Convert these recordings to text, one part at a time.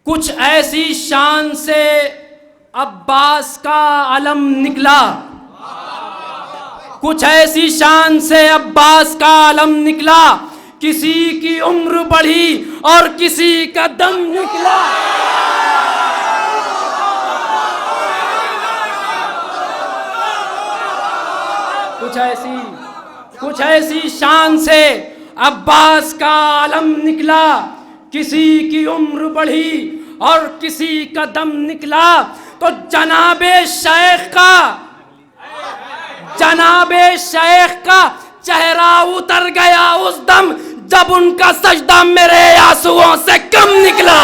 کچھ ایسی شان سے عباس کا علم نکلا، کچھ ایسی شان سے عباس کا علم نکلا، کسی کی عمر بڑھی اور کسی کا دم نکلا۔ کچھ ایسی شان سے عباس کا علم نکلا، کسی کی عمر بڑھی اور کسی کا دم نکلا، تو جناب شیخ کا چہرہ اتر گیا اس دم جب ان کا سجدہ میرے آنسوؤں سے کم نکلا،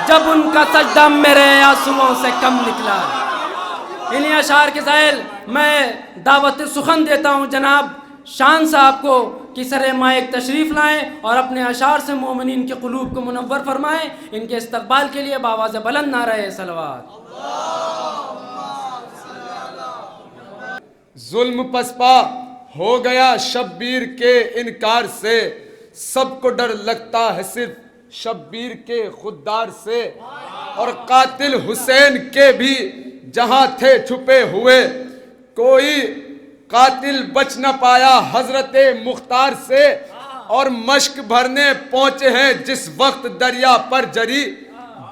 جب ان کا سجدہ میرے آنسوؤں سے کم نکلا۔ انہی اشعار کے ذیل میں دعوت سخن دیتا ہوں جناب شان صاحب کو کہ سر مائک تشریف لائیں اور اپنے اشعار سے مومنین کے قلوب کو منور فرمائیں۔ ان کے استقبال کے لیے بآواز بلند نعرہ صلوات۔ ظلم پسپا ہو گیا شبیر کے انکار سے، سب کو ڈر لگتا ہے صرف شبیر کے خوددار سے، اور قاتل حسین کے بھی جہاں تھے چھپے ہوئے، کوئی قاتل بچ نہ پایا حضرت مختار سے، اور مشک بھرنے پہنچے ہیں جس وقت دریا پر جری،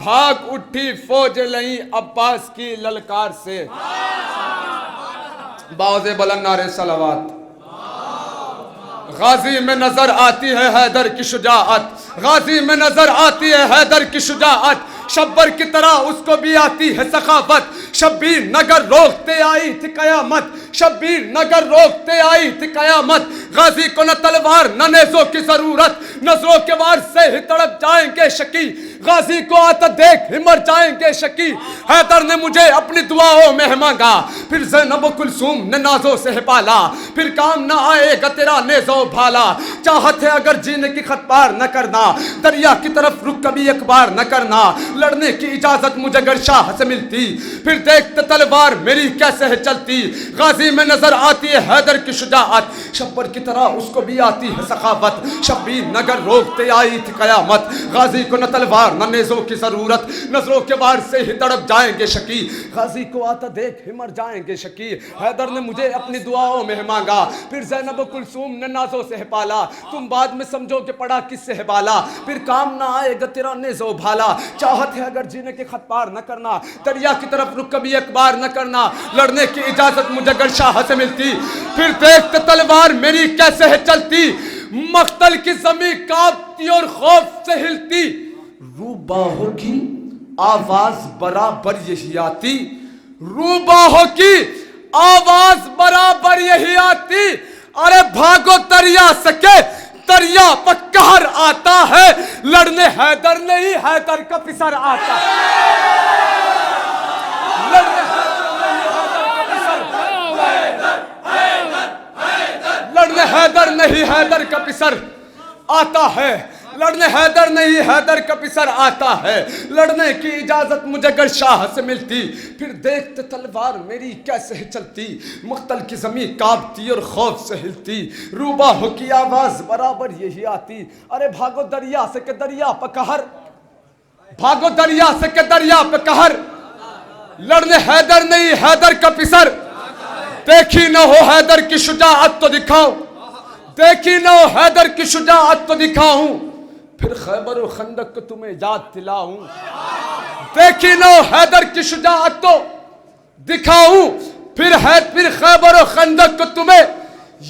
بھاگ اٹھی فوج لئی عباس کی للکار سے۔ باوز بلند نعرہ صلوات۔ غازی میں نظر آتی ہے حیدر کی شجاعت، غازی میں نظر آتی ہے حیدر کی شجاعت، شبر کی طرح اس کو بھی آتی ہے سخاوت، شبیر نگر روکتے آئی تھی قیامت، شبیر نگر روکتے آئی تھی قیامت، غازی کو نہ تلوار نہ نیزوں کی ضرورت، نظروں کے وار سے ہی تڑپ جائیں گے شکی، غازی کو آتا دیکھ ہی مر جائیں گے شکی، حیدر نے مجھے اپنی دعاؤں میں مانگا، پھر زینب و کلثوم نے نازوں سے پالا، پھر کام نہ آئے گا تیرا نیزوں بھالا، چاہت ہے اگر جینے کی خط پار نہ کرنا، دریا کی طرف رخ کبھی ایک بار نہ کرنا، لڑنے کی اجازت مجھے گر شاہ سے ملتی، پھر دیکھتے تلوار میری کیسے ہے چلتی، غازی میں نظر آتی ہے حیدر کی شجاعت، شبر کی طرح اس کو بھی آتی ہے سخاوت، شبیر نگر روکتے آئی تھی قیامت، غازی کو نہ تلوار نہ نیزوں کی ضرورت، نظروں کے وار سے ہی تڑپ جائیں گے شکی، غازی کو آتا دیکھ ہی مر جائیں گے شکی، حیدر نے مجھے اپنی دعاؤں میں مانگا، پھر زینب و کلثوم نے نازوں سے پالا، تم بعد میں سمجھو کہ پڑا کس سے بالا، پھر کام نہ آئے گا تیرا نیزوں بھالا، چاہت ہے اگر جینے کے خط پار نہ کرنا، دریا کی طرف رخ کبھی ایک بار نہ کرنا، لڑنے کی اجازت مجھے گر شاہ سے ملتی، پھر دیکھتے تلوار میری کیسے ہے چلتی، مقتل کی زمین کانپتی اور خوف سے ہلتی، روباہوں کی آواز برابر یہی آتی، روباہوں کی آواز برابر یہی آتی، ارے بھاگو دریا سکے دریا پر قہر آتا ہے، لڑنے حیدر نہیں حیدر کا پسر آتا ہے، لڑنے حیدر نہیں حیدر کا پسر آتا ہے، لڑنے حیدر نہیں حیدر کا پسر آتا ہے، لڑنے کی اجازت مجھے گر شاہ سے ملتی، پھر دیکھتے تلوار میری کیسے چلتی، مقتل کی زمین کانپتی اور خوف سے ہلتی، روباہوں کی آواز برابر یہی آتی، ارے بھاگو دریا سے کہ دریا پہ قہر، بھاگو دریا سے کہ دریا پہ قہر، لڑنے حیدر نہیں حیدر کا پسر، دیکھی نہ ہو حیدر کی شجاعت تو دکھاؤ، دیکھی نہ ہو حیدر کی شجاعت تو دکھاؤں، پھر خیبر و خندق کو تمہیں یاد دلاؤں، دیکھی نہ ہو حیدر کی شجاعت تو دکھاؤں، پھر خیبر و خندق کو تمہیں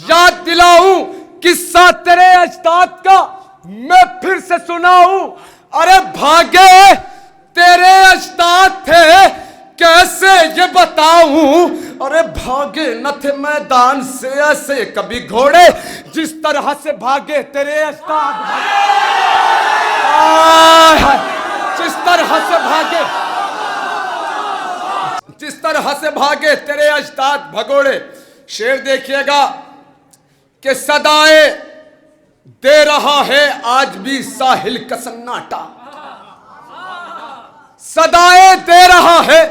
یاد دلاؤں، قصہ تیرے اجداد کا میں پھر سے سناؤں، ارے بھاگے تیرے اجداد تھے کیسے یہ بتاؤں، ارے بھاگے نہ تھے میدان سے ایسے کبھی گھوڑے، جس طرح سے بھاگے تیرے اجداد، جس طرح سے بھاگے تیرے اجداد بھگوڑے۔ شعر دیکھیے گا کہ صدائے دے رہا ہے آج بھی ساحل کا سناٹا، صدائے دے رہا ہے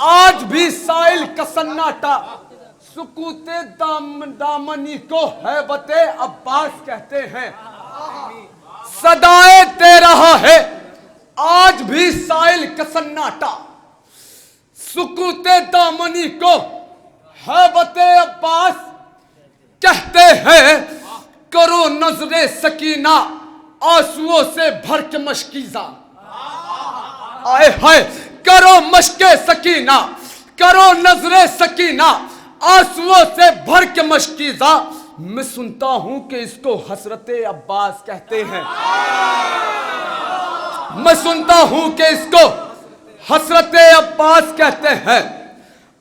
آج بھی ساحل کا سناٹا، سکوت دامنی کو ہیبت عباس کہتے ہیں، صدائے دے رہا ہے کاٹا سکوتے دامنی کو ہیبت عباس کہتے ہیں کرو نظر سکینہ آنسوؤں سے بھر کے مشکیزہ آئے ہائے کرو مشق سکینہ کرو نظر سکینہ آنسوؤں سے بھر کے مشکیزہ میں سنتا ہوں کہ اس کو حسرت عباس کہتے ہیں میں سنتا ہوں کہ اس کو حسرت عباس کہتے ہیں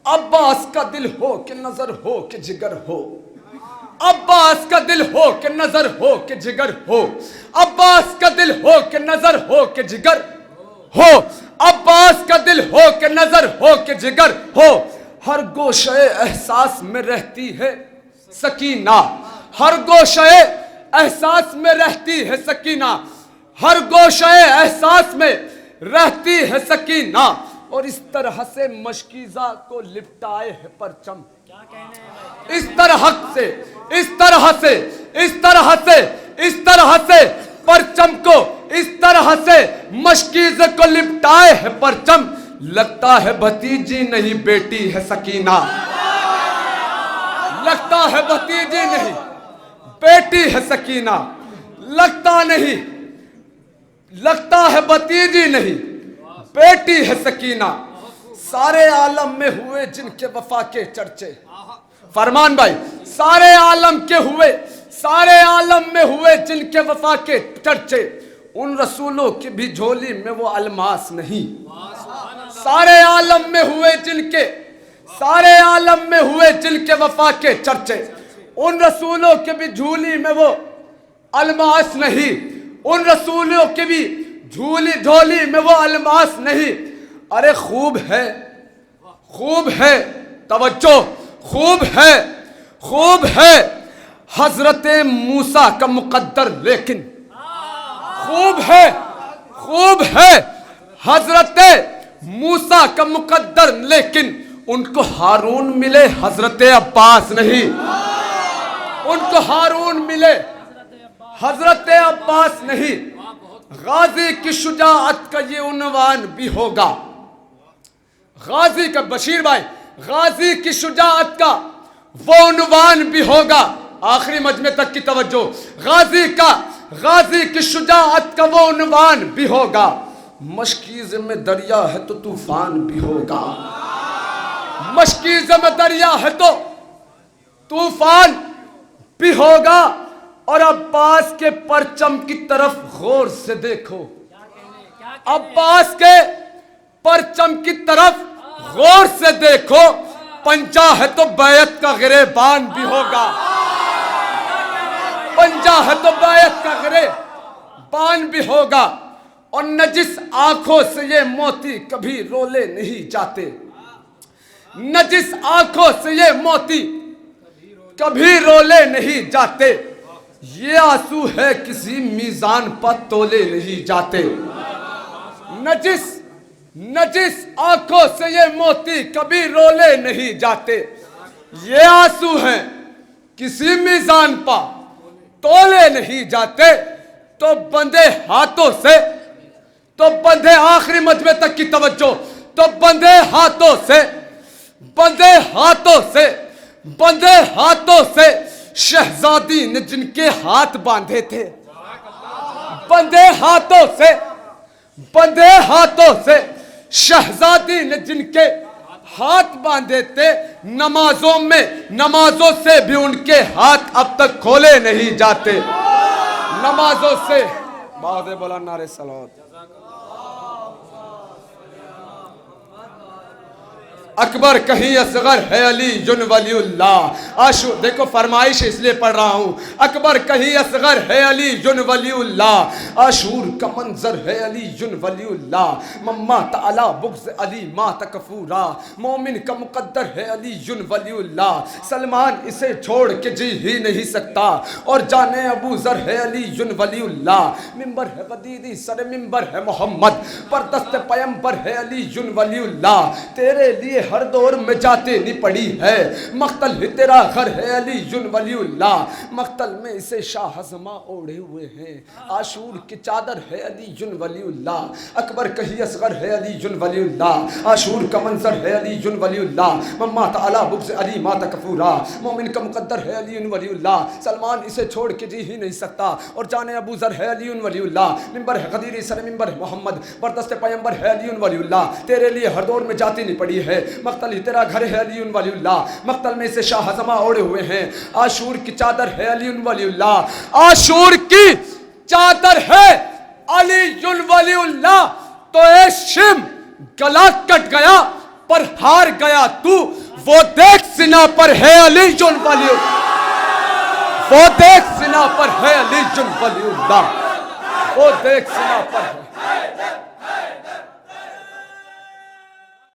عباس کا دل ہو کہ نظر ہو کہ جگر ہو عباس کا دل ہو کہ نظر ہو کہ جگر ہو عباس کا دل ہو کہ نظر ہو کہ جگر ہو عباس کا دل ہو کہ نظر ہو کہ جگر ہو ہر گوشے احساس میں رہتی ہے سکینہ ہر گوشے احساس میں رہتی ہے سکینہ ہر گوشے احساس میں رہتی ہے سکینہ اور اس طرح سے مشکیزہ کو لپٹائے ہے پرچم اس طرح سے اس طرح سے اس طرح سے اس طرح سے پرچم کو اس طرح سے مشکیزہ کو لپٹائے ہے پرچم لگتا ہے بھتیجی نہیں بیٹی ہے سکینہ لگتا ہے بھتیجی نہیں بیٹی ہے سکینہ لگتا نہیں لگتا ہے بھتیجی نہیں بیٹی ہے سکینہ سارے عالم میں ہوئے جن کے وفا کے چرچے فرمان بھائی سارے عالم کے ہوئے سارے عالم میں ہوئے جن کے وفا کے چرچے ان رسولوں کی بھی جھولی میں وہ الماس نہیں سارے عالم میں ہوئے جن کے سارے عالم میں ہوئے جن کے وفا کے چرچے ان رسولوں کے بھی جھولی میں وہ الماس نہیں ان رسولوں کی بھی جھولی میں وہ الماس نہیں ارے خوب ہے توجہ خوب ہے حضرت موسیٰ کا مقدر لیکن خوب ہے حضرت موسیٰ کا مقدر لیکن ان کو ہارون ملے حضرت عباس نہیں ان کو ہارون ملے حضرت عباس نہیں غازی کی شجاعت کا یہ عنوان بھی ہوگا غازی کا بشیر بھائی غازی کی شجاعت کا وہ عنوان بھی ہوگا آخری مجمع تک کی توجہ غازی کی شجاعت کا وہ عنوان بھی ہوگا مشکیز میں دریا ہے تو طوفان بھی ہوگا مشکیز میں دریا ہے تو طوفان بھی ہوگا اور عباس کے پرچم کی طرف غور سے دیکھو عباس کے پرچم کی طرف غور سے دیکھو پنجہ ہے تو بیعت کا گریبان بھی ہوگا پنجہ ہے تو بیعت کا گریبان بھی ہوگا اور نجس آنکھوں سے یہ موتی کبھی رولے نہیں جاتے نجس آنکھوں سے یہ موتی کبھی رولے نہیں جاتے یہ آنسو ہے کسی میزان پر تولے نہیں جاتے نجس آنکھوں سے یہ موتی کبھی رولے نہیں جاتے یہ آنسو ہیں کسی میزان پر تولے نہیں جاتے تو بندے ہاتھوں سے تو بندے آخری مجمع تک کی توجہ تو بندے ہاتھوں سے شہزادی نے جن کے ہاتھ باندھے تھے بندے ہاتھوں سے شہزادی نے جن کے ہاتھ باندھے تھے نمازوں سے بھی ان کے ہاتھ اب تک کھولے نہیں جاتے نمازوں سے بہت بولا نعرہ صلوات اکبر کہیں اصغر ہے علی جن ولی اللہ دیکھو فرمائش اس لیے پڑھ رہا ہوں اکبر کہیں اصغر ہے علی جن ولی اللہ عاشور کا منظر ہے علی جن ولی اللہ مما تعالی بغض علی ما تکفورا مومن کا مقدر ہے علی جن ولی اللہ سلمان اسے چھوڑ کے جی ہی نہیں سکتا اور جانے ابو ذر ہے علی جن ولی اللہ ممبر ہے بدیدی سر ممبر ہے محمد پر دست پیمبر ہے علی جن ولی اللہ تیرے لیے ہر دور میں جاتے نہیں پڑی ہے، مقتل ہی تیرا گھر ہے علی ولی اللہ، مقتل میں اسے شاہ ہزما اوڑے ہوئے ہیں، عاشور کی چادر ہے علی ولی اللہ، اکبر کہی اصغر ہے علی ولی اللہ، عاشور کا منظر ہے علی ولی اللہ، مما تعالی بغض علی مات کفورا، مومن کا مقدر ہے علی ولی اللہ، سلمان اسے چھوڑ کے جی ہی نہیں سکتا، اور جانے ابو ذر ہے علی ولی اللہ، ممبر ہے غدیری سر ممبر ہے محمد، بردست پیمبر ہے علی ولی اللہ، تیرے لیے ہر دور میں جاتی نہیں پڑی ہے، مقتل ہی تیرا گھر ہے علی ولی اللہ، مقتل میں سے شاہ ہزما اوڑے ہوئے ہیں، عاشور کی چادر ہے علی ولی اللہ، عاشور کی چادر ہے علی ولی اللہ، تو اے شم گلا کٹ گیا پر ہار گیا تو، وہ دیکھ سنا پر ہے علی ولی اللہ، وہ دیکھ سنا پر ہے علی ولی اللہ، وہ دیکھ سنا پر ہے